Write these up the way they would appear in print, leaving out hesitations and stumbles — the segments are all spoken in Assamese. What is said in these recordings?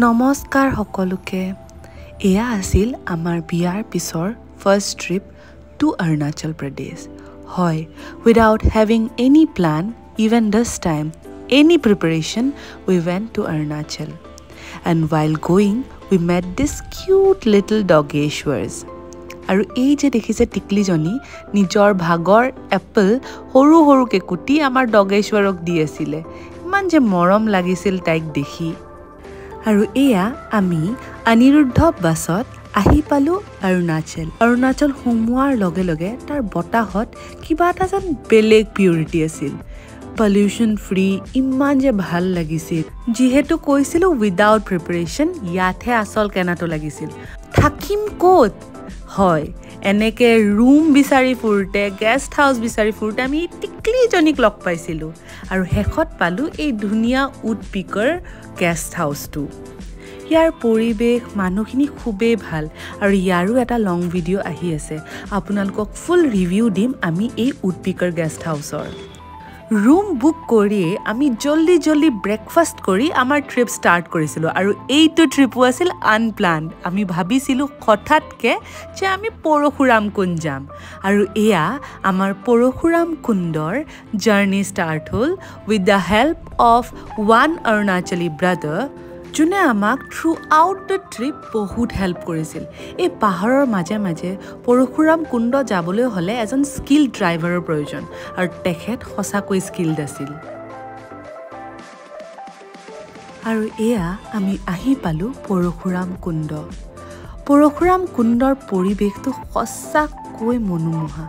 নমস্কাৰ সকলোকে এয়া আছিল আমাৰ বিয়াৰ পিছৰ first trip two Arunachal Pradesh হয় without having any plan even this time any preparation we went to Arunachal and while going we met this cute little dogeshwars আৰু এই যে দেখিছে টিকলিজনী নিজৰ ভাগৰ এপল সৰু সৰুকে কুটি আমাৰ ডগেশ্বৰক দি আছিল ইমান যে মৰম লাগিছিল তাইক দেখি আৰু এয়া আমি অনিৰুদ্ধ বাছত আহি পালো অৰুণাচল সোমোৱাৰ লগে লগে তাৰ বতাহত কিবা এটা যেন বেলেগ পিউৰিটি আছিল পলিউশন ফ্ৰী ইমান যে ভাল লাগিছিল যিহেতু কৈছিলো উইদাউট প্ৰিপাৰেচন ইয়াতহে আসল কেনাটো লাগিছিল থাকিম ক'ত হয় এনেকে ৰুম বিচাৰি ফুৰতে গেষ্ট হাউস বিচাৰি ফুৰতে আমি টিকলিজনীক লগ পাইছিলো আৰু হেখত পালো এই ধুনিয়া উডপিকাৰ গেষ্ট হাউসটো ইয়াৰ পৰিবেশ মানুহখিনি খুবেই ভাল আৰু ইয়াৰো এটা লং ভিডিও আহি আছে আপোনালোকক ফুল ৰিভিউ দিম আমি এই উডপিকাৰ গেষ্ট হাউসৰ ৰুম বুক কৰি আমি জলদি ব্ৰেকফাষ্ট কৰি আমাৰ ট্ৰিপ ষ্টাৰ্ট কৰিছিলো আৰু এইটো ট্ৰিপো আছিল আনপ্লান্ড আমি ভাবিছিলো হঠাৎকে যে আমি পৰশুৰাম কুণ্ড যাম আৰু এয়া আমাৰ পৰশুৰাম কুণ্ডৰ জাৰ্নি ষ্টাৰ্ট হ'ল with the help of one Arunachali brother যোনে আমাক থ্ৰু আউট দ্য ট্ৰিপ বহুত হেল্প কৰিছিল এই পাহাৰৰ মাজে মাজে পৰশুৰাম কুণ্ড যাবলৈ হ'লে এজন স্কিল ড্ৰাইভাৰৰ প্ৰয়োজন আৰু তেখেত সঁচাকৈ স্কিলড আছিল আৰু এয়া আমি আহি পালো পৰশুৰাম কুণ্ডৰ পৰিৱেশটো সঁচাকৈ মনোমোহা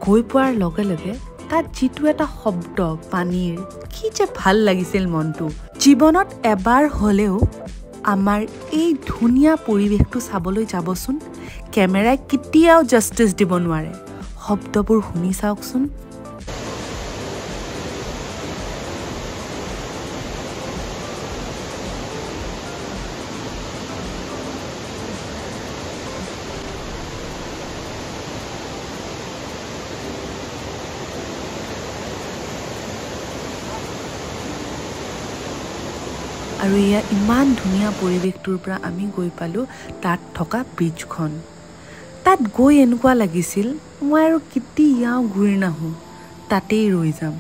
গৈ পোৱাৰ লগে লগে তাত যিটো এটা শব্দ পানীৰ কি যে ভাল লাগিছিল মনটো জীৱনত এবাৰ হলেও আমাৰ এই ধুনিয়া পৰিৱেশটো চাবলৈ যাবচোন কেমেৰাই কেতিয়াও জাস্টিস দিব নোৱাৰে শব্দবোৰ শুনি চাওকচোন আৰু এয়া ইমান ধুনিয়া পৰিৱেশটোৰ পৰা আমি গৈ পালো তাত থকা ব্ৰিজখন তাত গৈ এনেকুৱা লাগিছিল মই আৰু কেতিয়াও ঘূৰি নাহো তাতেই ৰৈ যাম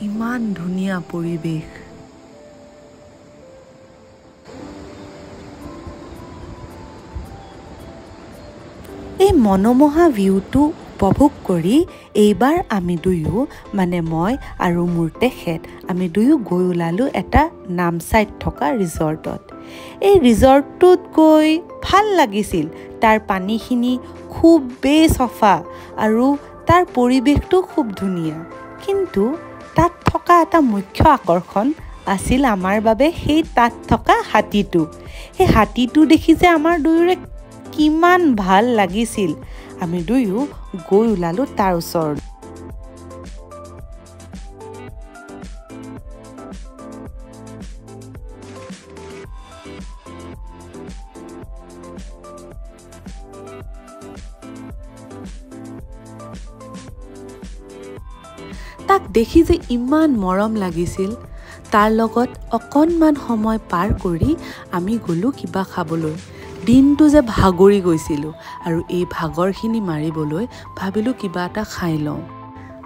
ইমান ধুনিয়া পৰিৱেশ এই মনোমোহা ভিউটো উপভোগ কৰি এইবাৰ আমি দুয়ো মানে মই আৰু মোৰ তেখেত আমি দুয়ো গৈ ওলালো এটা নামচাইত থকা ৰিজৰ্টত এই ৰিজৰ্টটোত গৈ ভাল লাগিছিল তাৰ পানীখিনি খুবেই চফা আৰু তাৰ পৰিৱেশটো খুব ধুনীয়া কিন্তু তাত থকা এটা মুখ্য আকৰ্ষণ আছিল আমাৰ বাবে সেই তাত থকা হাতীটো সেই হাতীটো দেখি যে আমাৰ দুয়োৰে কিমান ভাল লাগিছিল আমি দুয়ো গৈ ওলালো তাৰ ওচৰত তাক দেখি যে ইমান মৰম লাগিছিল তাৰ লগত অকণমান সময় পাৰ কৰি আমি গলো কিবা খাবলৈ দিনটো যে ভাগৰি গৈছিলো আৰু এই ভাগৰখিনি মাৰিবলৈ ভাবিলো কিবা এটা খাই লওঁ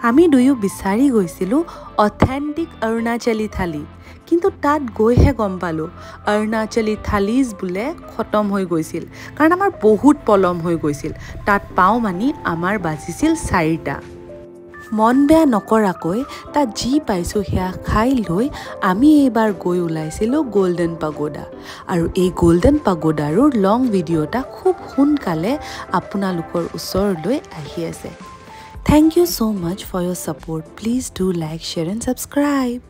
আমি দুয়ো বিচাৰি গৈছিলো অথেন্টিক অৰুণাচলী থালি কিন্তু তাত গৈহে গম পালো অৰুণাচলী থালিজ বোলে খতম হৈ গৈছিল কাৰণ আমাৰ বহুত পলম হৈ গৈছিল তাত পাওঁ মানি আমাৰ বাজিছিল 4টা মন বেয়া নকৰাকৈ তাত যি পাইছো সেয়া খাই লৈ আমি এইবাৰ গৈ ওলাইছিলো গোল্ডেন পাগোডা আৰু এই গোল্ডেন পাগোডাৰো লং ভিডিঅ'টা খুব সোনকালে আপোনালোকৰ ওচৰলৈ আহি আছে Thank you so much for your support. Please do like, share and subscribe.